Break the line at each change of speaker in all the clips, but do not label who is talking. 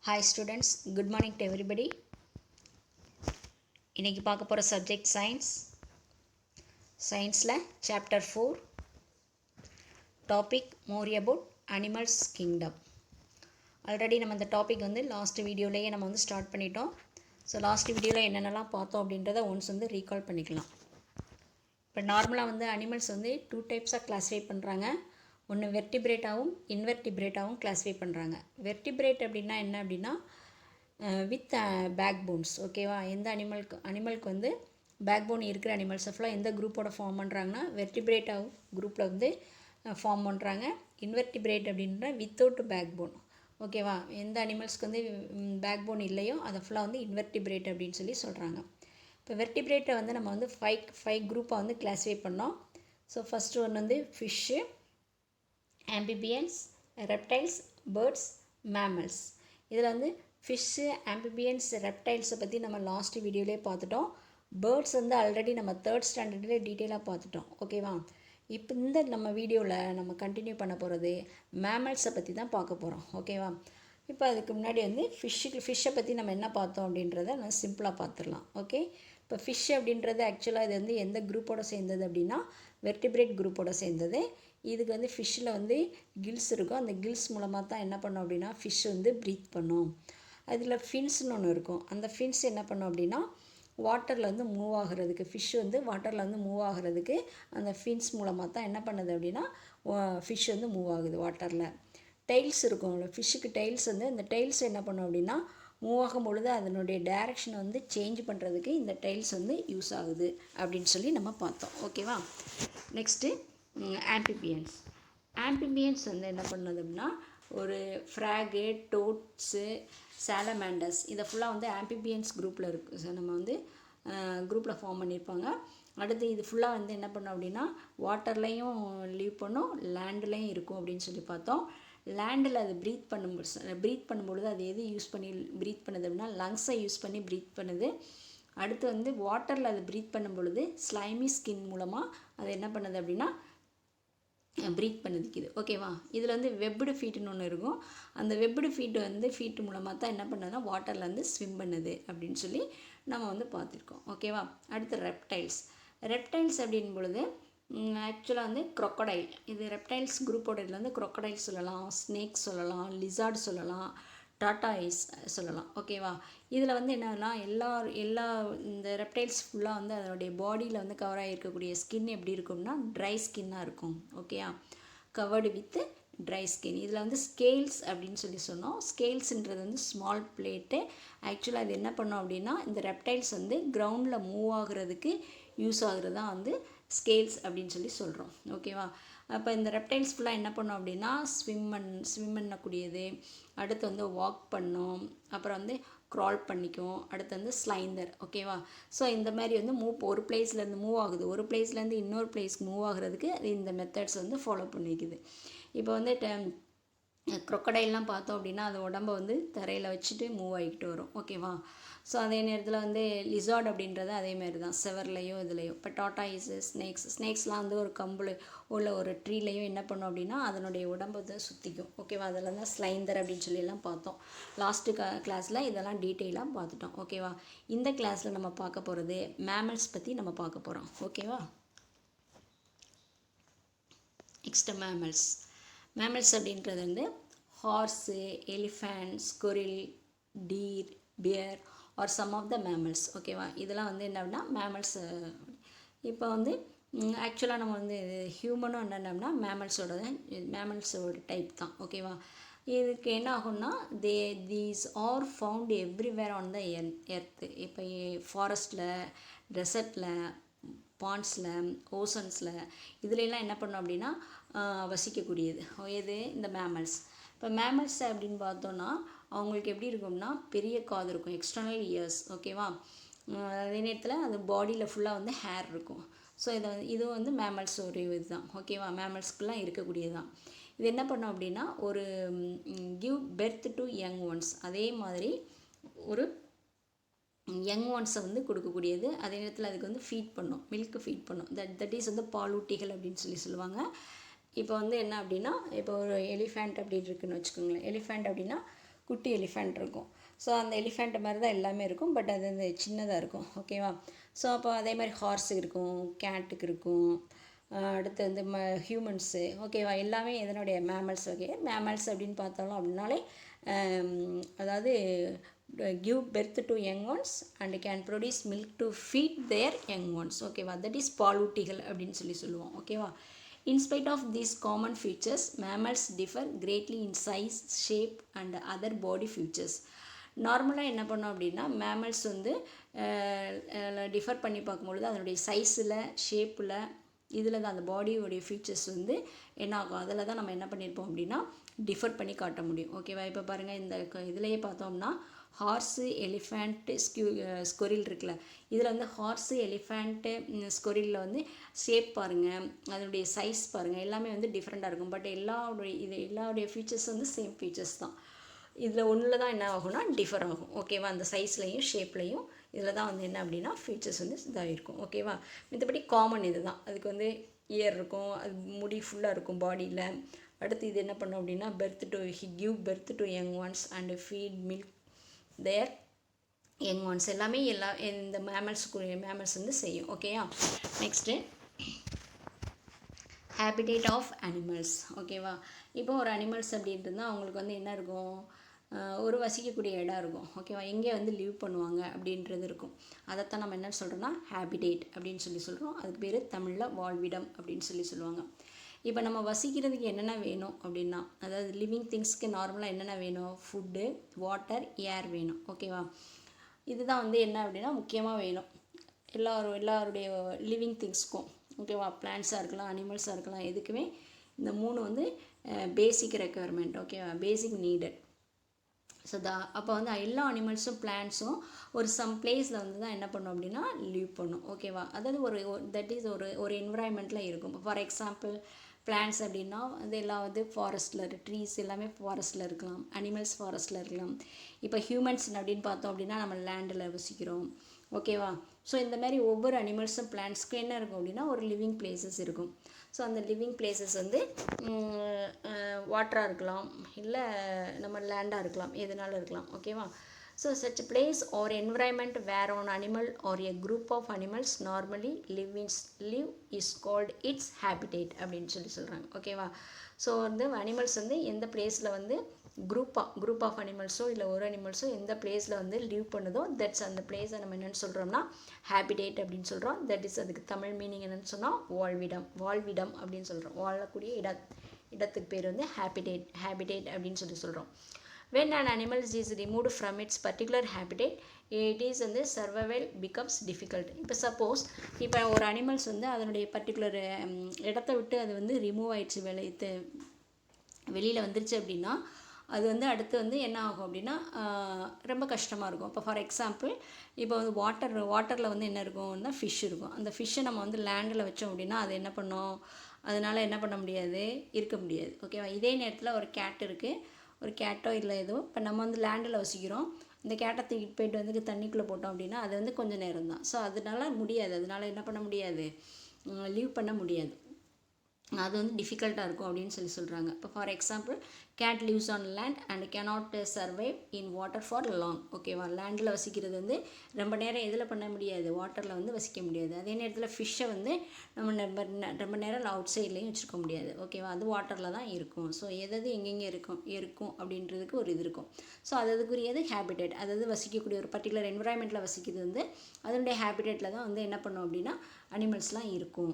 Hi students, good morning to everybody. இன்னைக்கு பார்க்க போகிற சப்ஜெக்ட் சயின்ஸில் chapter 4 topic more about animals kingdom. Already நம்ம இந்த டாபிக் லாஸ்ட் வீடியோலேயே நம்ம ஸ்டார்ட் பண்ணிட்டோம். ஸோ லாஸ்ட் வீடியோவில் என்னென்னலாம் பார்த்தோம் அப்படின்றத ஒன்ஸ் ரீகால் பண்ணிக்கலாம். இப்போ நார்மலாக அனிமல்ஸ் 2 டைப்ஸாக கிளாஸிஃபை பண்ணுறாங்க. ஒன்று வெர்டிபிரேட்டாகவும் இன்வெர்டிபிரேட்டாகவும் கிளாஸிஃபை பண்ணுறாங்க. வெர்டிபிரேட் அப்படின்னா என்ன அப்படின்னா வித் பேக் போன்ஸ். ஓகேவா, எந்த அனிமலுக்கு பேக் போன் இருக்கிற அனிமல்ஸை ஃபுல்லாக எந்த குரூப்போட ஃபார்ம் பண்ணுறாங்கன்னா வெர்டிபிரேட்டாகவும் குரூப்பில் ஃபார்ம் பண்ணுறாங்க. இன்வெர்டிபிரேட் அப்படின்ற வித்தவுட் பேக் போன். ஓகேவா, எந்த அனிமல்ஸ்க்கு பேக் போன் இல்லையோ அதை ஃபுல்லாக இன்வெர்டிபிரேட் அப்படின்னு சொல்லி சொல்கிறாங்க. இப்போ வெர்டிபிரேட்டை நம்ம ஃபைவ் குரூப்பாக கிளாஸிஃபை பண்ணோம். ஸோ ஃபஸ்ட்டு ஒன்று fish, amphibians, reptiles, birds, mammals. இதில் ஃபிஷ்ஷு, ஆம்பிபியன்ஸ், ரெப்டைல்ஸை பற்றி நம்ம லாஸ்ட் வீடியோலேயே பார்த்துட்டோம். பேர்ட்ஸ் ஆல்ரெடி நம்ம 3rd ஸ்டாண்டர்டில் டீட்டெயிலாக பார்த்துட்டோம். ஓகேவா, இப்போ இந்த நம்ம வீடியோவில் நம்ம கண்டினியூ பண்ண போகிறது மேமல்ஸை பற்றி தான் பார்க்க போகிறோம். ஓகேவா, இப்போ அதுக்கு முன்னாடி ஃபிஷ்ஷை பற்றி நம்ம என்ன பார்த்தோம் அப்படின்றத நான் சிம்பிளாக பார்த்துடலாம். ஓகே, இப்போ ஃபிஷ் அப்படின்றது ஆக்சுவலாக இது எந்த குரூப்போட சேர்ந்தது அப்படின்னா வெர்டிபிரேட் குரூப்போட சேர்ந்தது. இதுக்கு ஃபிஷ்ஷில் கில்ஸ் இருக்கும். அந்த கில்ஸ் மூலமாக தான் என்ன பண்ணோம் அப்படின்னா ஃபிஷ் ப்ரீத் பண்ணும். அதில் ஃபின்ஸ்னு ஒன்று இருக்கும். அந்த ஃபின்ஸ் என்ன பண்ணும் அப்படின்னா வாட்டரில் மூவ் ஆகிறதுக்கு, ஃபிஷ் வாட்டரில் மூவ் ஆகிறதுக்கு அந்த ஃபின்ஸ் மூலமாக தான் என்ன பண்ணுது அப்படின்னா ஃபிஷ் மூவ் ஆகுது வாட்டரில். டெய்ல்ஸ் இருக்கும் ஃபிஷ்ஷுக்கு. டெய்ல்ஸ் இந்த டெய்ல்ஸ் என்ன பண்ணும் அப்படின்னா மூவ் ஆகும் பொழுது அதனுடைய டைரக்ஷனை சேஞ்ச் பண்ணுறதுக்கு இந்த டெய்ல்ஸ் யூஸ் ஆகுது அப்படின்னு சொல்லி நம்ம பார்த்தோம். ஓகேவா, நெக்ஸ்ட்டு ஆம்பிபியன்ஸ். ஆம்பிபியன்ஸ் என்ன பண்ணுது அப்படின்னா ஒரு ஃப்ராகு, டோட்ஸு, சாலமேண்டர்ஸ் இதை ஃபுல்லாக ஆம்பிபியன்ஸ் குரூப்பில் இருக்குது. நம்ம குரூப்பில் ஃபார்ம் பண்ணியிருப்பாங்க. அடுத்து இது ஃபுல்லாக என்ன பண்ணோம் அப்படின்னா வாட்டர்லேயும் லீவ் பண்ணும், லேண்ட்லேயும் இருக்கும் அப்படின்னு சொல்லி பார்த்தோம். லேண்டில் அது ப்ரீத் பண்ணும்பொழுது அது எது யூஸ் பண்ணி ப்ரீத் பண்ணுது அப்படின்னா லங்ஸை யூஸ் பண்ணி ப்ரீத் பண்ணுது. அடுத்து வாட்டரில் அது ப்ரீத் பண்ணும் பொழுது ஸ்லைமி ஸ்கின் மூலமாக அது என்ன பண்ணுது அப்படின்னா ப்ரீத் பண்ணிக்குது. ஓகேவா, இதில் வெப்டு ஃபீட்டுன்னு ஒன்று இருக்கும். அந்த வெப்டு ஃபீட்டு மூலமாக தான் என்ன பண்ணுதுன்னா வாட்டரில் ஸ்விம் பண்ணுது அப்படின்னு சொல்லி நம்ம பார்த்துருக்கோம். ஓகேவா, அடுத்து ரெப்டைல்ஸ் அப்படின் பொழுது ஆக்சுவலாக க்ரொக்கடைல். இது ரெப்டைல்ஸ் குரூப்போட இதில் க்ரொக்கடைல் சொல்லலாம், ஸ்னேக் சொல்லலாம், லிசார்ட் சொல்லலாம், டாட்டாய்ஸ் சொல்லலாம். ஓகேவா, இதில் என்னன்னா எல்லா இந்த ரெப்டைல்ஸ் ஃபுல்லாக அதனுடைய பாடியில் கவர் ஆகிருக்கக்கூடிய ஸ்கின் எப்படி இருக்கும்னா ட்ரை ஸ்கின்னாக இருக்கும். ஓகேயா, கவர்டு வித் ட்ரை ஸ்கின். இதில் ஸ்கேல்ஸ் அப்படின்னு சொல்லி சொன்னோம். ஸ்கேல்ஸுன்றது ஸ்மால் பிளேட்டு. ஆக்சுவலாக இது என்ன பண்ணோம் அப்படின்னா இந்த ரெப்டைல்ஸ் கிரவுண்டில் மூவ் ஆகுறதுக்கு யூஸ் ஆகுறது தான் ஸ்கேல்ஸ் அப்படின்னு சொல்லி சொல்கிறோம். ஓகேவா, அப்போ இந்த ரெப்டைல்ஸ் ஃபுல்லாக என்ன பண்ணோம் அப்படின்னா ஸ்விம் பண்ணக்கூடியது. அடுத்து வாக் பண்ணும், அப்புறம் க்ரால் பண்ணிக்கும். அடுத்து ஸ்லைந்தர். ஓகேவா, ஸோ இந்த மாதிரி ஒரு பிளேஸ்லேருந்து மூவ் ஆகுது, ஒரு பிளேஸ்லேருந்து இன்னொரு பிளேஸ்க்கு மூவ் ஆகுறதுக்கு அது இந்த மெத்தட்ஸ் ஃபாலோ பண்ணிக்குது. இப்போ க்ரொக்கடைல்லாம் பார்த்தோம் அப்படின்னா அது உடம்பை தரையில் வச்சுட்டு மூவ் ஆகிக்கிட்டு வரும். ஓகேவா, ஸோ அதே நேரத்தில் லிசார்ட் அப்படின்றது அதேமாரி தான், செவர்லையோ இதுலையோ. இப்போ டாட்டாய்ஸு, ஸ்னேக்ஸ்லாம் ஒரு கம்பில் உள்ள ஒரு ட்ரீலையும் என்ன பண்ணும் அப்படின்னா அதனுடைய உடம்பை சுற்றிக்கும். ஓகேவா, அதெல்லாம் தான் ஸ்லைந்தர் அப்படின்னு சொல்லிலாம் பார்த்தோம். லாஸ்ட்டு கிளாஸில் இதெல்லாம் டீட்டெயிலாக பார்த்துட்டோம். ஓகேவா, இந்த கிளாஸில் நம்ம பார்க்க போகிறது மேமல்ஸ் பற்றி நம்ம பார்க்க போகிறோம். ஓகேவா, நெக்ஸ்ட்டு மேமல்ஸ் அப்படின்றது horse, elephant, squirrel, deer, bear are some of the mammals. ஓகேவா, இதெல்லாம் என்ன அப்படின்னா மேமல்ஸ். இப்போ ஆக்சுவலாக நம்ம ஹியூமனும் என்னென்னா மேமல்ஸோட டைப் தான். ஓகேவா, இதுக்கு என்ன ஆகும்னா these are found everywhere on the earth. இப்போ ஃபாரஸ்ட்டில், டெசர்ட்டில், பாண்ட்ஸில், ஓசன்ஸில் இதுலெல்லாம் என்ன பண்ணோம் அப்படின்னா வசிக்கக்கூடியது எது இந்த மேமல்ஸ். இப்போ மேமல்ஸ் அப்படின்னு பார்த்தோன்னா அவங்களுக்கு எப்படி இருக்கும்னா பெரிய காது இருக்கும், எக்ஸ்டர்னல் இயர்ஸ். ஓகேவா, அதே நேரத்தில் அது பாடியில் ஃபுல்லாக ஹேர் இருக்கும். ஸோ இது மேமல்ஸோடைய இது தான். ஓகேவா, மேமல்ஸ்க்குலாம் இருக்கக்கூடியது தான். இது என்ன பண்ணோம் அப்படின்னா ஒரு give birth to young ones. அதே மாதிரி ஒரு யங் ஒன்ஸை கொடுக்கக்கூடியது. அதே நேரத்தில் அதுக்கு ஃபீட் பண்ணும், மில்க்கு ஃபீட் பண்ணும். தட் இஸ் பாலூட்டிகள் அப்படின்னு சொல்லி சொல்லுவாங்க. இப்போ என்ன அப்படின்னா இப்போ ஒரு எலிஃபேண்ட் அப்படின்னு இருக்குன்னு வச்சுக்கோங்களேன். எலிஃபேண்ட் அப்படின்னா குட்டி எலிஃபெண்ட் இருக்கும். ஸோ அந்த எலிஃபெண்ட் மாதிரி தான் எல்லாமே இருக்கும், பட் அது வந்து சின்னதாக இருக்கும். ஓகேவா? ஸோ அப்போ அதே மாதிரி ஹார்ஸ் இருக்கும், கேட்டுக்கு இருக்கும், அடுத்து வந்து ஹியூமன்ஸு. ஓகேவா? எல்லாமே எதனுடைய மேமல்ஸ் வகை. மேமல்ஸ் அப்படின்னு பார்த்தாலும் அப்படின்னாலே அதாவது give birth to young ones and can produce milk to feed their young ones. ஓகேவா? தட் இஸ் பாலூட்டிகள் அப்படின்னு சொல்லுவோம். ஓகேவா? In spite of these common features, mammals differ greatly in size, shape and other body features. நார்மலாக என்ன பண்ணோம் அப்படின்னா mammals வந்து டிஃபர் பண்ணி பார்க்கும்பொழுது அதனுடைய சைஸில், ஷேப்பில், இதில் தான் அந்த பாடியோடைய ஃபீச்சர்ஸ் வந்து என்ன ஆகும், அதில் தான் நம்ம என்ன பண்ணியிருப்போம் அப்படின்னா டிஃபர் பண்ணி காட்ட முடியும். ஓகேவா? இப்போ பாருங்கள், இந்த இதிலையே பார்த்தோம்னா ஹார்ஸு, எலிஃபேண்ட்டு, ஸ்கொரில் இருக்குல்ல, இதில் வந்து ஹார்ஸு, எலிஃபேண்ட்டு, ஸ்கொரிலில் வந்து ஷேப் பாருங்கள், அதனுடைய சைஸ் பாருங்கள், எல்லாமே வந்து டிஃப்ரெண்ட்டாக இருக்கும். பட் எல்லாருடைய ஃபீச்சர்ஸ் வந்து சேம் ஃபீச்சர்ஸ் தான். இதில் ஒன்றில் தான் என்ன ஆகும்னா டிஃபர் ஆகும். ஓகேவா? அந்த சைஸ்லையும் ஷேப்லையும் இதில் தான் வந்து என்ன அப்படின்னா ஃபீச்சர்ஸ் வந்து இதாக இருக்கும். ஓகேவா? மற்றபடி காமன் இது தான். அதுக்கு வந்து இயர் இருக்கும், அது முடி ஃபுல்லாக இருக்கும் பாடியில். அடுத்து இது என்ன பண்ணும் அப்படின்னா give birth to young ones and feed milk their young ones. எல்லாமே இந்த மேமல்ஸ் வந்து செய்யும். ஓகேயா? Next habitat of animals. ஓகேவா? இப்போ ஒரு அனிமல்ஸ் அப்படின்ட்டு இருந்தால் அவங்களுக்கு வந்து என்ன இருக்கும், ஒரு வசிக்கக்கூடிய இடம் இருக்கும். ஓகேவா? எங்கே வந்து லிவ் பண்ணுவாங்க அப்படின்றது இருக்கும். அதைத்தான் நம்ம என்ன சொல்கிறோன்னா ஹேபிடேட் அப்படின்னு சொல்கிறோம். அதுக்கு பேர் தமிழில் வாழ்விடம் அப்படின்னு சொல்லுவாங்க. இப்போ நம்ம வசிக்கிறதுக்கு என்னென்ன வேணும் அப்படின்னா, அதாவது லிவிங் திங்ஸ்க்கு நார்மலாக என்னென்ன வேணும், ஃபுட்டு, வாட்டர், ஏர் வேணும். ஓகேவா? இதுதான் வந்து என்ன அப்படின்னா முக்கியமாக வேணும் எல்லாருடைய லிவிங் திங்ஸ்க்கும். ஓகேவா? பிளான்ட்ஸாக இருக்கலாம், அனிமல்ஸாக இருக்கலாம், எதுக்குமே இந்த 3 வந்து பேசிக் ரெக்குயர்மெண்ட். ஓகேவா? பேசிக் நீடட். ஸோ அப்போ வந்து எல்லா அனிமல்ஸும் பிளான்ட்ஸும் ஒரு சம் பிளேஸில் வந்து தான் என்ன பண்ணும் அப்படின்னா லீவ் பண்ணும். ஓகேவா? அதாவது தட் இஸ் ஒரு என்விரான்மெண்ட்டில் இருக்கும். ஃபார் எக்ஸாம்பிள் பிளான்ட்ஸ் அப்படின்னா அது எல்லாம் வந்து ஃபாரஸ்ட்டில் ட்ரீஸ் எல்லாமே ஃபாரஸ்ட்டில் இருக்கலாம், அனிமல்ஸ் ஃபாரஸ்ட்டில் இருக்கலாம். இப்போ ஹியூமன்ஸ் அப்படின்னு பார்த்தோம் அப்படின்னா நம்ம லேண்டில் வசிக்கிறோம். ஓகேவா? ஸோ இந்த மாதிரி ஒவ்வொரு அனிமல்ஸும் பிளான்ட்ஸ்க்கும் என்ன இருக்கும் அப்படின்னா ஒரு லிவிங் பிளேசஸ் இருக்கும். ஸோ அந்த லிவிங் பிளேசஸ் வந்து வாட்டராக இருக்கலாம், இல்லை நம்ம லேண்டாக இருக்கலாம், எதுனாலும் இருக்கலாம். ஓகேவா? So such place or environment where an animal or a group of animals normally live is called its habitat அப்படின்னு சொல்கிறாங்க. ஓகேவா? ஸோ வந்து அனிமல்ஸ் வந்து எந்த பிளேஸில் வந்து குரூப் ஆஃப் அனிமல்ஸோ இல்லை ஒரு அனிமல்ஸோ எந்த பிளேஸில் வந்து லீவ் பண்ணுதோ தட்ஸ் அந்த பிளேஸை நம்ம என்னென்னு சொல்கிறோம்னா ஹேபிடேட் அப்படின்னு சொல்கிறோம். தட் இஸ் அதுக்கு தமிழ் மீனிங் என்னென்னு சொன்னால் வாழ்விடம் அப்படின்னு சொல்கிறோம். வாழக்கூடிய இடத்துக்கு பேர் வந்து ஹேபிடேட் அப்படின்னு சொல்கிறோம். When an animal is removed from its particular habitat, it is வந்து survival becomes difficult. இப்போ சப்போஸ் இப்போ ஒரு அனிமல்ஸ் வந்து அதனுடைய பர்டிகுலர் இடத்த விட்டு அது வந்து ரிமூவ் ஆயிடுச்சு, வெளியில் வந்துருச்சு அப்படின்னா அது வந்து அடுத்து வந்து என்ன ஆகும் அப்படின்னா ரொம்ப கஷ்டமாக இருக்கும். இப்போ ஃபார் எக்ஸாம்பிள் இப்போ வந்து வாட்டரில் வந்து என்ன இருக்கும்னா ஃபிஷ் இருக்கும். அந்த ஃபிஷ்ஷை நம்ம வந்து லேண்டில் வச்சோம் அப்படின்னா அது என்ன பண்ணும், அதனால் என்ன பண்ண முடியாது, இருக்க முடியாது. ஓகேவா? இதே நேரத்தில் ஒரு கேட் இருக்குது, ஒரு கேட்டோ இல்லை ஏதோ இப்போ நம்ம வந்து லேண்டில் வசிக்கிறோம், இந்த கேட்டை தூக்கிட்டு போயிட்டு வந்து தண்ணிக்குள்ளே போட்டோம் அப்படின்னா அது வந்து கொஞ்சம் நேரம் தான். ஸோ அதனால முடியாது, அதனால் என்ன பண்ண முடியாது, லீவ் பண்ண முடியாது, அது வந்து டிஃபிகல்ட்டாக இருக்கும் அப்படின்னு சொல்கிறாங்க. இப்போ for example cat lives on land and cannot survive in water for long. ஓகேவா? லேண்டில் வசிக்கிறது வந்து ரொம்ப நேரம் எதில் பண்ண முடியாது, வாட்டரில் வந்து வசிக்க முடியாது. அதே நேரத்தில் ஃபிஷ்ஷை வந்து நம்ம ரொம்ப நேரம் அவுட் சைட்லேயும் வச்சுருக்க முடியாது. ஓகேவா? அது வாட்டரில் தான் இருக்கும். ஸோ எதாவது எங்கெங்கே இருக்கும் அப்படின்றதுக்கு ஒரு இது இருக்கும். ஸோ அதுக்குரியது ஹேபிடேட், அதாவது வசிக்கக்கூடிய ஒரு பர்டிகுலர் என்விரான்மெண்ட்டில் வசிக்கிறது வந்து அதனுடைய ஹேபிடேட்டில் தான் வந்து என்ன பண்ணும் அப்படின்னா அனிமல்ஸ்லாம் இருக்கும்.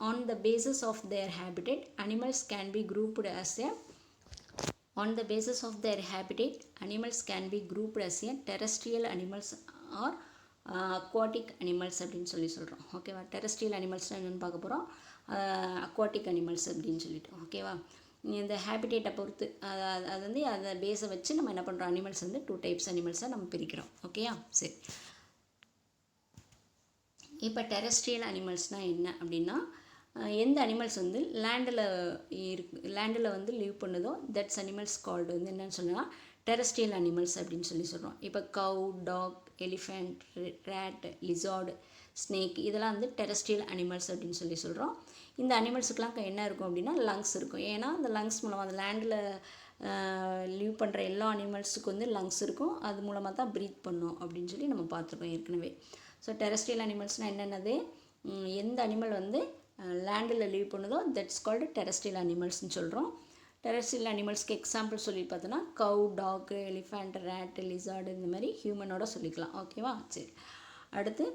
On the basis of their habitat, animals can be grouped as a terrestrial animals or aquatic animals அப்படின்னு சொல்கிறோம். ஓகேவா? டெரஸ்ட்ரியல் அனிமல்ஸ்னால் என்னென்னு பார்க்க போகிறோம், அக்வாட்டிக் அனிமல்ஸ் அப்படின்னு சொல்லிட்டு. ஓகேவா? இந்த ஹேபிடேட்டை பொறுத்து அது வந்து அதை பேஸை வச்சு நம்ம என்ன பண்ணுறோம், அனிமல்ஸ் வந்து 2 டைப்ஸ் அனிமல்ஸாக நம்ம பிரிக்கிறோம். ஓகேயா? சரி. இப்போ டெரஸ்ட்ரியல் அனிமல்ஸ்னால் என்ன அப்படின்னா எந்த அனிமல்ஸ் வந்து லேண்டில் வந்து லீவ் பண்ணுதோ தட்ஸ் அனிமல்ஸ் கால்டு வந்து என்னென்னு சொன்னால் டெரஸ்ட்ரியல் அனிமல்ஸ் அப்படின்னு சொல்கிறோம். இப்போ cow, dog, elephant, rat, lizard, snake இதெல்லாம் வந்து டெரஸ்ட்ரியல் அனிமல்ஸ் அப்படின்னு சொல்கிறோம். இந்த அனிமல்ஸுக்கெலாம் என்ன இருக்கும் அப்படின்னா லங்ஸ் இருக்கும். ஏன்னா அந்த லங்ஸ் மூலமாக அந்த லேண்டில் லீவ் பண்ணுற எல்லா அனிமல்ஸுக்கு வந்து லங்ஸ் இருக்கும், அது மூலமாக தான் ப்ரீத் பண்ணும் அப்படின்னு சொல்லி நம்ம பார்த்துருக்கோம் ஏற்கனவே. ஸோ டெரஸ்ட்ரியல் அனிமல்ஸ்னால் என்னென்னது, எந்த அனிமல் வந்து லேண்டில் லீவ் பண்ணுதோ தட்ஸ் கால்டு டெரஸ்ட்ரியல் அனிமல்ஸ்னு சொல்கிறோம். டெரஸ்ட்ரியல் அனிமல்ஸ்க்கு எக்ஸாம்பிள் சொல்லி பார்த்தோன்னா கவ், டாக்கு, எலிஃபண்ட், ரேட், லிசார்டு இந்த மாதிரி ஹியூமனோட சொல்லிக்கலாம். ஓகேவா? சரி, அடுத்து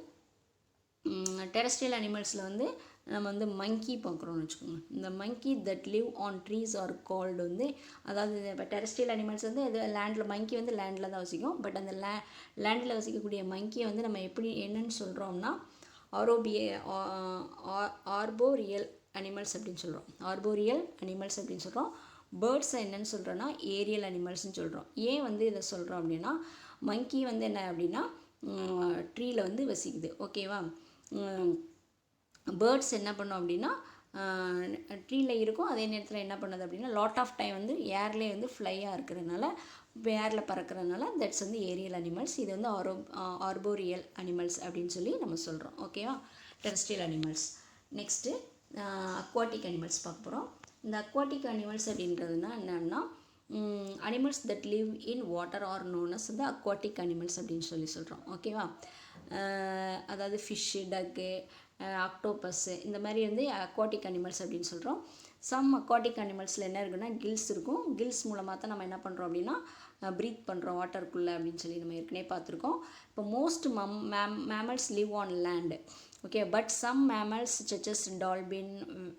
டெரஸ்ட்ரியல் அனிமல்ஸில் வந்து நம்ம வந்து மங்கி பார்க்குறோன்னு வச்சுக்கோங்க. இந்த monkey that live on trees are called வந்து, அதாவது இப்போ டெரஸ்ட்ரியல் அனிமல்ஸ் வந்து இது லேண்டில், மங்கி வந்து லேண்டில் தான் வசிக்கும். பட் அந்த லேண்டில் வசிக்கக்கூடிய மங்கியை வந்து நம்ம எப்படி என்னன்னு சொல்கிறோம்னா ஆர்போரியல் அனிமல்ஸ் அப்படின்னு சொல்கிறோம். ஆர்போரியல் அனிமல்ஸ் அப்படின்னு சொல்கிறோம். பேர்ட்ஸை என்னன்னு சொல்கிறோன்னா ஏரியல் அனிமல்ஸ்ன்னு சொல்கிறோம். ஏன் வந்து இதை சொல்கிறோம் அப்படின்னா, மங்கி வந்து என்ன அப்படின்னா ட்ரீயில் வந்து வசிக்குது. ஓகேவா? பேர்ட்ஸ் என்ன பண்ணும் அப்படின்னா ட்ரீயில் இருக்கும், அதே நேரத்தில் என்ன பண்ணுது அப்படின்னா லாட் ஆஃப் டைம் வந்து ஏர்லேயே வந்து ஃப்ளையாக இருக்கிறதுனால, ஏரில் பறக்கிறதுனால தட்ஸ் வந்து ஏரியல் அனிமல்ஸ். இது வந்து ஆர்போரியல் அனிமல்ஸ் அப்படின்னு சொல்லி நம்ம சொல்கிறோம். ஓகேவா? Terrestrial animals. Next aquatic animals பார்க்க போகிறோம். இந்த அக்வாட்டிக் அனிமல்ஸ் அப்படின்றதுனா என்னன்னா animals that live in water are known as வந்து அக்வாட்டிக் அனிமல்ஸ் அப்படின்னு சொல்லி சொல்கிறோம். ஓகேவா? அதாவது ஃபிஷ்ஷு, டக்கு, ஆக்டோபஸ்ஸு இந்த மாதிரி வந்து அக்வாட்டிக் அனிமல்ஸ் அப்படின்னு சொல்கிறோம். சம் அக்வாட்டிக் அனிமல்ஸில் என்ன இருக்குன்னா கில்ஸ் இருக்கும். கில்ஸ் மூலமாக தான் நம்ம என்ன பண்ணுறோம் அப்படின்னா ப்ரீத் பண்ணுறோம் வாட்டருக்குள்ளே அப்படின்னு சொல்லி நம்ம ஏற்கனவே பார்த்துருக்கோம். இப்போ most mammals live on land. Okay, but some mammals such as dolphin,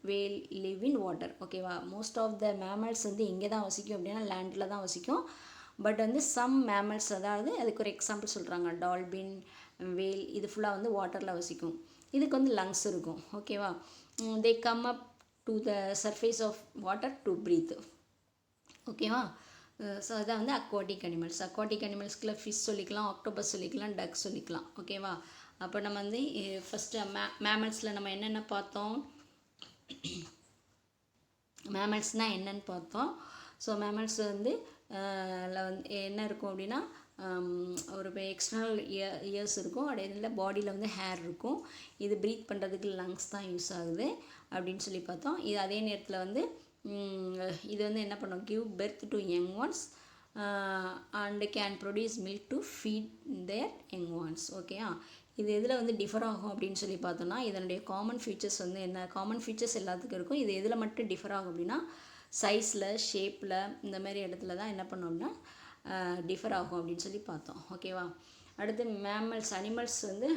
whale live in water. ஓகேவா? மோஸ்ட் ஆஃப் த மேமல்ஸ் வந்து எங்கே தான் வசிக்கும் அப்படின்னா லேண்டில் தான் வசிக்கும். பட் வந்து சம் மேமல்ஸ், அதாவது அதுக்கு ஒரு எக்ஸாம்பிள் சொல்கிறாங்க, டால்பின், வேல், இது ஃபுல்லாக வந்து வாட்டரில் வசிக்கும். இதுக்கு வந்து லங்ஸ் இருக்கும். ஓகேவா? They come up to the surface of water to breathe. ஓகேவா? ஸோ அதான் வந்து அக்வாட்டிக் அனிமல்ஸ். அக்வாட்டிக் அனிமல்ஸ்க்குள்ள ஃபிஷ் சொல்லிக்கலாம், ஆக்டோபஸ் சொல்லிக்கலாம், டக் சொல்லிக்கலாம். ஓகேவா? அப்போ நம்ம வந்து ஃபஸ்ட்டு மேமல்ஸில் நம்ம என்னென்ன பார்த்தோம், மேமல்ஸ்னால் என்னென்னு பார்த்தோம். ஸோ மேமல்ஸ் வந்து என்ன இருக்கும் அப்படின்னா ஒரு எக்ஸ்டர்னல் இயர்ஸ் இருக்கும், அப்படியே பாடியில் வந்து ஹேர் இருக்கும். இது ப்ரீத் பண்ணுறதுக்கு லங்ஸ் தான் யூஸ் ஆகுது அப்படின்னு சொல்லி பார்த்தோம். இது அதே நேரத்தில் வந்து இது வந்து என்ன பண்ணும், give birth to young ones and can produce milk to feed their young ones. ஓகேயா? இது எதில் வந்து டிஃபர் ஆகும் அப்படின்னு சொல்லி பார்த்தோன்னா இதனுடைய காமன் ஃபீச்சர்ஸ் வந்து என்ன, காமன் ஃபீச்சர்ஸ் எல்லாத்துக்கும் இருக்கும். இது எதில் மட்டும் டிஃபர் ஆகும் அப்படின்னா சைஸில், ஷேப்பில், இந்த மாதிரி இடத்துல தான் என்ன பண்ணோம்னா டிஃபர் ஆகும் அப்படின்னு சொல்லி பார்த்தோம். ஓகேவா? அடுத்து மேமல்ஸ், அனிமல்ஸ் வந்து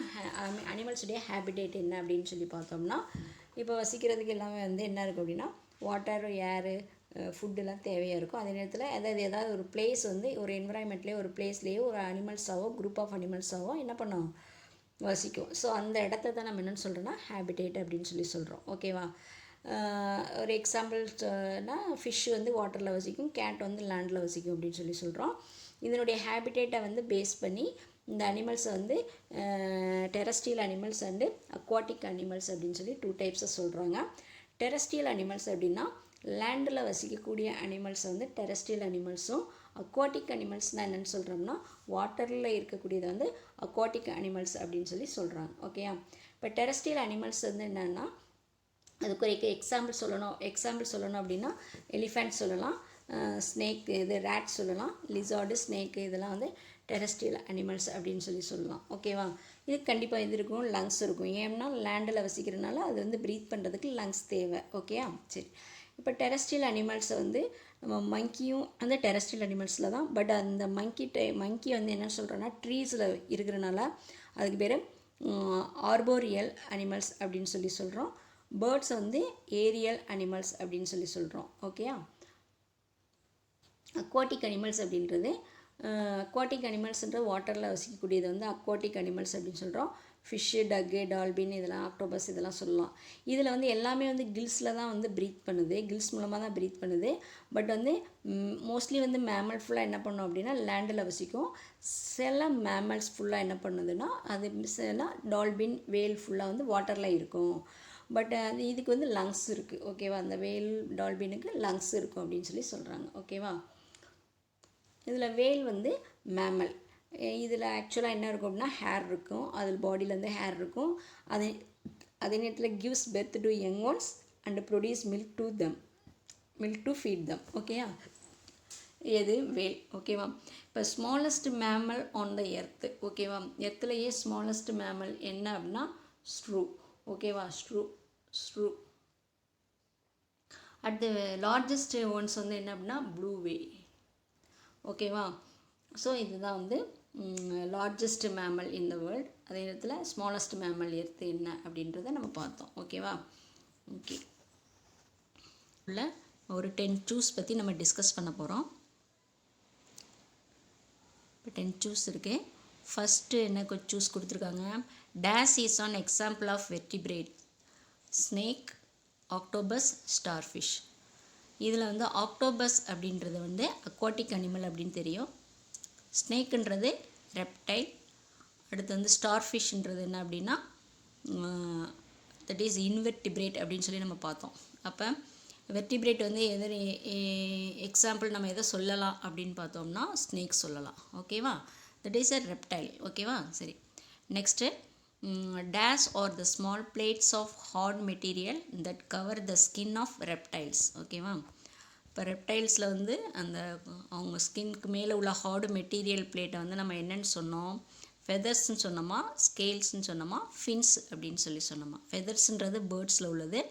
அனிமல்ஸுடைய ஹேபிடேட் என்ன அப்படின்னு சொல்லி பார்த்தோம்னா, இப்போ வசிக்கிறதுக்கு எல்லாமே வந்து என்ன இருக்குது அப்படின்னா வாட்டர், ஏரு, ஃபுட்டெல்லாம் தேவையாக இருக்கும். அதே நேரத்தில் ஏதாவது ஒரு பிளேஸ் வந்து ஒரு என்விரான்மெண்ட்லேயே, ஒரு பிளேஸ்லேயே ஒரு அனிமல்ஸாவோ குரூப் ஆஃப் அனிமல்ஸாவோ என்ன பண்ணோம், வசிக்கும். ஸோ அந்த இடத்த தான் நம்ம என்னென்னு சொல்கிறோன்னா ஹேபிடேட் அப்படின்னு சொல்லி சொல்கிறோம். ஓகேவா? ஒரு எக்ஸாம்பிள்ஸ்னா ஃபிஷ் வந்து வாட்டரில் வசிக்கும், கேட் வந்து லேண்டில் வசிக்கும் அப்படின்னு சொல்லி சொல்கிறோம். இதனுடைய ஹேபிடேட்டை வந்து பேஸ் பண்ணி இந்த அனிமல்ஸை வந்து terrestrial animals and aquatic animals அப்படின்னு சொல்லி 2 டைப்ஸை சொல்கிறாங்க. டெரஸ்ட்ரியல் அனிமல்ஸ் அப்படின்னா லேண்டில் வசிக்கக்கூடிய அனிமல்ஸை வந்து டெரஸ்ட்ரியல் அனிமல்ஸும், அக்வாட்டிக் அனிமல்ஸ்னால் என்னென்னு சொல்கிறோம்னா வாட்டரில் இருக்கக்கூடியது வந்து அக்வாட்டிக் அனிமல்ஸ் அப்படின்னு சொல்லி சொல்கிறாங்க. ஓகேயா? இப்போ டெரஸ்ட்ரியல் அனிமல்ஸ் வந்து என்னென்னா அதுக்கு ஒரு எக்ஸாம்பிள் சொல்லணும் அப்படின்னா எலிஃபண்ட் சொல்லலாம், ஸ்னேக், இது ரேட் சொல்லலாம், லிசார்டு, ஸ்னேக்கு, இதெல்லாம் வந்து டெரஸ்ட்ரியல் அனிமல்ஸ் அப்படின்னு சொல்லலாம். ஓகேவா? இது கண்டிப்பாக இது இருக்கும், லங்ஸ் இருக்கும். ஏன்னா லேண்டில் வசிக்கிறதுனால அது வந்து ப்ரீத் பண்ணுறதுக்கு லங்ஸ் தேவை. ஓகேயா? சரி, இப்போ டெரஸ்ட்ரியல் அனிமல்ஸை வந்து நம்ம மங்கியும் அந்த டெரஸ்ட்ரியல் அனிமல்ஸில் தான். பட் அந்த மங்கி வந்து என்ன சொல்கிறோன்னா ட்ரீஸில் இருக்கிறனால அதுக்கு பேர் ஆர்போரியல் அனிமல்ஸ் அப்படின்னு சொல்லி சொல்கிறோம். பேர்ட்ஸ் வந்து ஏரியல் அனிமல்ஸ் அப்படின்னு சொல்லி சொல்கிறோம். ஓகேயா? அக்வாட்டிக் அனிமல்ஸ் அப்படின்றது அக்வாட்டிக் அனிமல்ஸ்ன்ற வாட்டரில் வசிக்கக்கூடியது வந்து அக்வாட்டிக் அனிமல்ஸ் அப்படின்னு சொல்கிறோம். ஃபிஷ்ஷு, டக்கு, டால்பின், இதெல்லாம் ஆக்டோபஸ், இதெல்லாம் சொல்லலாம். இதில் வந்து எல்லாமே வந்து கில்ஸில் தான் வந்து ப்ரீத் பண்ணுது, கில்ஸ் மூலமாக தான் ப்ரீத் பண்ணுது. பட் வந்து மோஸ்ட்லி வந்து மேமல் ஃபுல்லாக என்ன பண்ணும் அப்படின்னா லேண்டில் வசிக்கும். சில மேமல்ஸ் ஃபுல்லாக என்ன பண்ணுதுன்னா அது சில டால்பின், வேல் ஃபுல்லாக வந்து வாட்டரில் இருக்கும். பட் அது இதுக்கு வந்து லங்ஸ் இருக்குது. ஓகேவா? அந்த வேல், டால்பினுக்கு லங்ஸ் இருக்கும் அப்படின்னு சொல்லி சொல்கிறாங்க. ஓகேவா? இதில் வேல் வந்து மேமல். இதில் ஆக்சுவலாக என்ன இருக்கும் அப்படின்னா ஹேர் இருக்கும், அதில் பாடியில் வந்து ஹேர் இருக்கும். அதே நேரத்தில் gives birth to young ones and produce milk to feed them. ஓகேயா? எது வேல். ஓகேவா. இப்போ smallest mammal on the earth. ஓகேவா. எர்த்துலேயே ஸ்மாலஸ்ட் மேமல் என்ன அப்படின்னா ஸ்ட்ரூ. ஓகேவா. Shrew. At the largest ones வந்து என்ன அப்படின்னா ப்ளூ வேல். ஓகேவா. ஸோ இதுதான் வந்து largest mammal in the world. அதே நேரத்தில் ஸ்மாலஸ்ட் மேமல் எர்த்து என்ன அப்படின்றத நம்ம பார்த்தோம். ஓகேவா. ஓகே. உள்ள ஒரு 10 சூஸ் பற்றி நம்ம டிஸ்கஸ் பண்ண போகிறோம். இப்போ 10 சூஸ் இருக்குது. ஃபஸ்ட்டு என்ன சூஸ் கொடுத்துருக்காங்க. These is an example of vertebrate snake, octopus, starfish. இதில் வந்து ஆக்டோபஸ் அப்படின்றது வந்து அக்வாட்டிக் அனிமல் அப்படின்னு தெரியும். ஸ்னேக்குன்றது ரெப்டைல். அடுத்து வந்து ஸ்டார்ஃபிஷ்ன்றது என்ன அப்படின்னா தட் இஸ் இன்வெர்டிபிரேட் அப்படின்னு சொல்லி நம்ம பார்த்தோம். அப்போ வெர்டிபிரேட் வந்து எது எக்ஸாம்பிள் நம்ம எதை சொல்லலாம் அப்படின்னு பார்த்தோம்னா ஸ்னேக் சொல்லலாம். ஓகேவா. That is a reptile. ஓகேவா. சரி. Next these are the small plates of hard material that cover the skin of reptiles. ஓகேவா. இப்போ ரெப்டைல்ஸில் வந்து அந்த அவங்க ஸ்கின்க்கு மேலே உள்ள ஹார்டு மெட்டீரியல் பிளேட்டை வந்து நம்ம என்னென்னு சொன்னோம். ஃபெதர்ஸ்ன்னு சொன்னோமா, ஸ்கேல்ஸ்ன்னு சொன்னோமா, ஃபின்ஸ் அப்படின்னு சொன்னோமா. ஃபெதர்ஸ்ன்றது பேர்ட்ஸில் உள்ளது,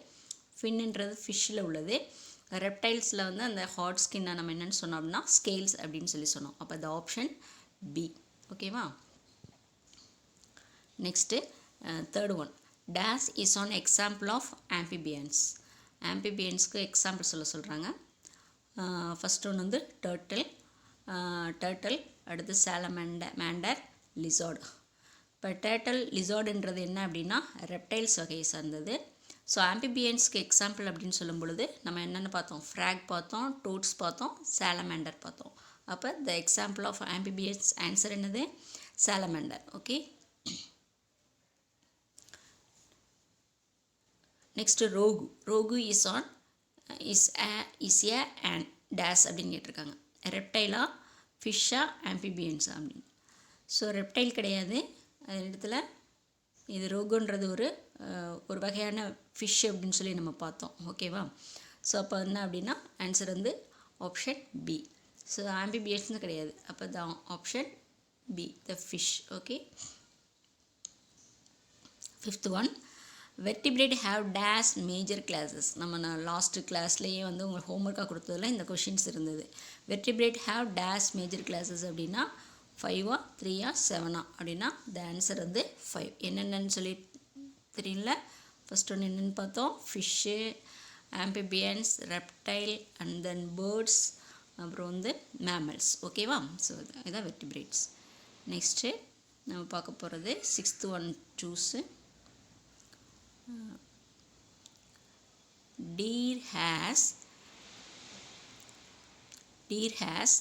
ஃபின்னுன்றது ஃபிஷ்ஷில் உள்ளது. ரெப்டைல்ஸில் வந்து அந்த ஹார்ட் ஸ்கின்னை நம்ம என்னென்னு சொன்னோம் அப்படின்னா ஸ்கேல்ஸ் அப்படின்னு சொன்னோம். அப்போ த ஆப்ஷன் பி. ஓகேவா. Next third one. டேஸ் is an example of amphibians. ஆம்பிபியன்ஸ்க்கு எக்ஸாம்பிள் சொல்கிறாங்க. ஃபஸ்ட் ஒன்று வந்து டர்ட்டில், அடுத்து சாலமேண்டர், லிசார்டு. இப்போ டர்ட்டில், லிசார்டுன்றது என்ன அப்படின்னா ரெப்டைல்ஸ் வகையை சார்ந்தது. ஸோ ஆம்பிபியன்ஸ்க்கு எக்ஸாம்பிள் அப்படின்னு சொல்லும் பொழுது நம்ம என்னென்னு பார்த்தோம். ஃப்ராக் பார்த்தோம், டோட்ஸ் பார்த்தோம், சாலமேண்டர் பார்த்தோம். அப்போ the example of amphibians answer என்னது சாலமேண்டர். ஓகே. நெக்ஸ்ட்டு ரோகு is an is a and டேஸ் அப்படின்னு கேட்டிருக்காங்க. ரெப்டைலா, ஃபிஷ்ஷா, ஆம்பிபியன்ஸா அப்படின்னு. ஸோ ரெப்டைல் கிடையாது. அது இடத்துல இது ரோகுன்றது ஒரு வகையான ஃபிஷ் அப்படின்னு சொல்லி நம்ம பார்த்தோம். ஓகேவா. ஸோ அப்போ என்ன அப்படின்னா ஆன்சர் வந்து ஆப்ஷன் பி. ஸோ ஆம்பிபியன்ஸ்னு கிடையாது. அப்போ the option B, the fish. Okay. Fifth one. Vertebrate have these major classes. நம்ம லாஸ்ட்டு கிளாஸ்லேயே வந்து உங்களுக்கு ஹோம்ஒர்க்காக கொடுத்ததில் இந்த கொஷின்ஸ் இருந்தது. Vertebrate have these major classes அப்படின்னா 5 3 7 அப்படின்னா த ஆன்சர் வந்து 5. என்னென்னு சொல்லி தெரியல. ஃபஸ்ட் ஒன்று என்னென்னு பார்த்தோம். Fish, amphibians, reptile and then birds, அப்புறம் வந்து மேமல்ஸ். ஓகேவா. ஸோ இதான் வெர்டிபிரேட்ஸ். நெக்ஸ்ட்டு நம்ம பார்க்க போகிறது 6th one choose. Deer has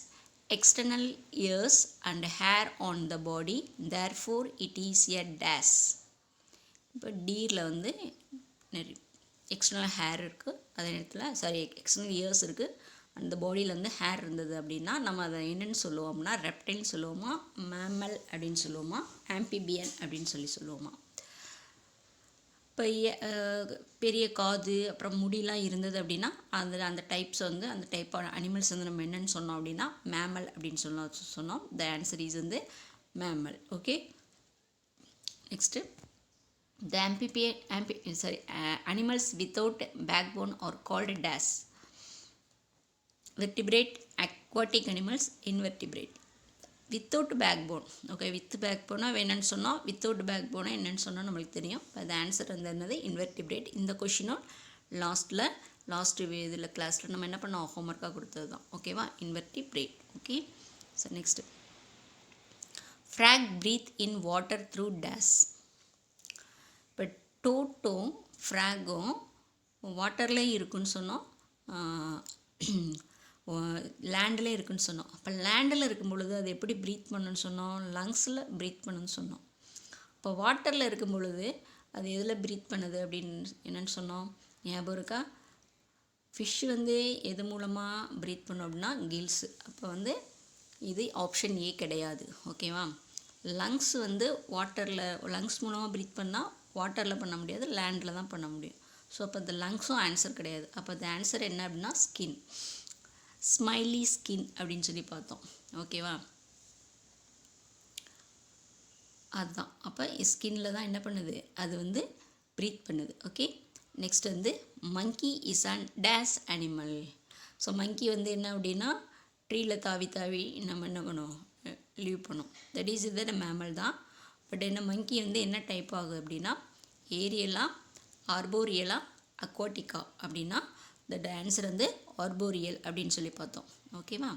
external ears and hair on the body, therefore it is a dash. இப்போ டீரில் வந்து எக்ஸ்டர்னல் ஹேர் இருக்குது, அதே நேரத்தில் எக்ஸ்டர்னல் இயர்ஸ் இருக்குது, அந்த பாடியில் வந்து ஹேர் இருந்தது அப்படின்னா நம்ம அதை என்னென்னு சொல்லுவோம்னா ரெப்டைல்னு சொல்லுவோமா, மேமல் அப்படின்னு சொல்லுவோமா, ஆம்பிபியன் அப்படின்னு சொல்லுவோமா. இப்போ பெரிய காது அப்புறம் முடியெலாம் இருந்தது அப்படின்னா அந்த டைப்ஸ் வந்து அந்த டைப் அனிமல்ஸ் வந்து நம்ம என்னென்னு சொன்னோம் அப்படின்னா மேமல் அப்படின்னு சொன்னோம். த ஆன்சர் இஸ் வந்து mammal. Okay. Next the animals without backbone are called these. Vertebrate, aquatic animals, invertebrate. Without backbone. Okay. With back போனால் என்னென்னு சொன்னோம், வித்தவுட் பேக் போனால் என்னென்னு சொன்னால் நம்மளுக்கு தெரியும். இப்போ அது ஆன்சர் வந்து என்னது இன்வெர்டிபிரேட். இந்த கொஷினும் லாஸ்ட்டு இதில் கிளாஸில் நம்ம என்ன பண்ணோம் ஹோம்ஒர்க்காக கொடுத்தது தான். ஓகேவா. Invertebrate. Okay. So next frog breathe in water through these. இப்போ டோட்டும் ஃப்ராகும் வாட்டர்லேயும் இருக்குன்னு சொன்னோம், லேண்டில் இருக்குதுன்னு சொன்னோம். அப்போ லேண்டில் இருக்கும் பொழுது அது எப்படி ப்ரீத் பண்ணணுன்னு சொன்னோம், லங்ஸில் ப்ரீத் பண்ணணுன்னு சொன்னோம். இப்போ வாட்டரில் இருக்கும் பொழுது அது எதில் ப்ரீத் பண்ணுது அப்படின்னு என்னென்னு சொன்னோம் ஞாபகம் இருக்கா. ஃபிஷ் வந்து எது மூலமாக ப்ரீத் பண்ணோம் அப்படின்னா கில்ஸு. அப்போ வந்து இது ஆப்ஷன் ஏ கிடையாது. ஓகேவா. லங்ஸ் வந்து லங்ஸ் மூலமாக ப்ரீத் பண்ணால் வாட்டரில் பண்ண முடியாது, லேண்டில் தான் பண்ண முடியும். ஸோ அப்போ இந்த லங்ஸும் ஆன்சர் கிடையாது. அப்போ இந்த ஆன்சர் என்ன அப்படின்னா ஸ்கின். ஸ்மைலி ஸ்கின் அப்படின்னு சொல்லி பார்த்தோம். ஓகேவா? அதுதான். அப்போ ஸ்கின்னில் தான் என்ன பண்ணுது, அது வந்து ப்ரீத் பண்ணுது. ஓகே, நெக்ஸ்ட் வந்து மங்கி இஸ் அன் டேஸ் அனிமல். ஸோ மங்கி வந்து என்ன அப்படின்னா ட்ரீயில் தாவி தாவி நம்ம என்ன பண்ணுவோம், லீவ் பண்ணும். தட் இஸ் இது மேமல் தான். பட் என்ன மங்கி வந்து என்ன டைப் ஆகுது அப்படின்னா ஏரியலா, ஆர்போரியலா, அக்வாட்டிக்கா அப்படின்னா இந்த ஆன்சர் வந்து ஆர்போரியல் அப்படின்னு சொல்லி பார்த்தோம். ஓகேவா?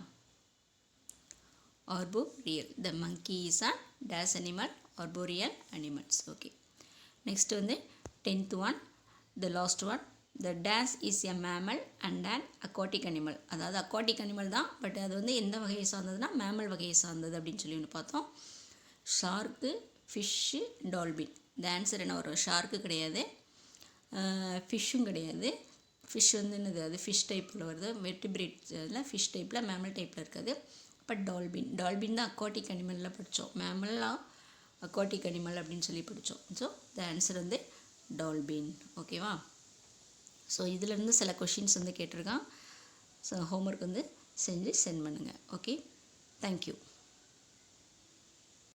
Arboreal. The monkey is a days animal, arboreal animals. Okay, next வந்து 10th one, the last one. The days is a mammal and and aquatic animal. அதாவது அக்வாட்டிக் அனிமல் தான், பட் அது வந்து எந்த வகையை சார்ந்ததுன்னா மேமல் வகையை சார்ந்தது அப்படின்னு சொல்லி ஒன்று பார்த்தோம். Shark, fish, dolphin. இந்த ஆன்சர் என்ன வரும்? ஷார்க்கு கிடையாது, ஃபிஷ்ஷும் கிடையாது. ஃபிஷ் வந்து என்னது, அது ஃபிஷ் டைப்பில் வருது, வெர்டிபிரேட் இதில் ஃபிஷ் டைப்பில், மேமல் டைப்பில் இருக்காது. பட் டால்பின், டால்பின் தான் அக்வாட்டிக் அனிமலில் படித்தோம். மேமல்லாம் அக்வாட்டிக் அனிமல் அப்படின்னு சொல்லி படித்தோம். ஸோ த ஆன்சர் வந்து டால்பின். ஓகேவா? ஸோ இதிலேருந்து சில கொஷின்ஸ் வந்து கேட்டிருக்கான். ஸோ ஹோம்ஒர்க் வந்து செஞ்சு சென்ட் பண்ணுங்கள். Okay, thank you.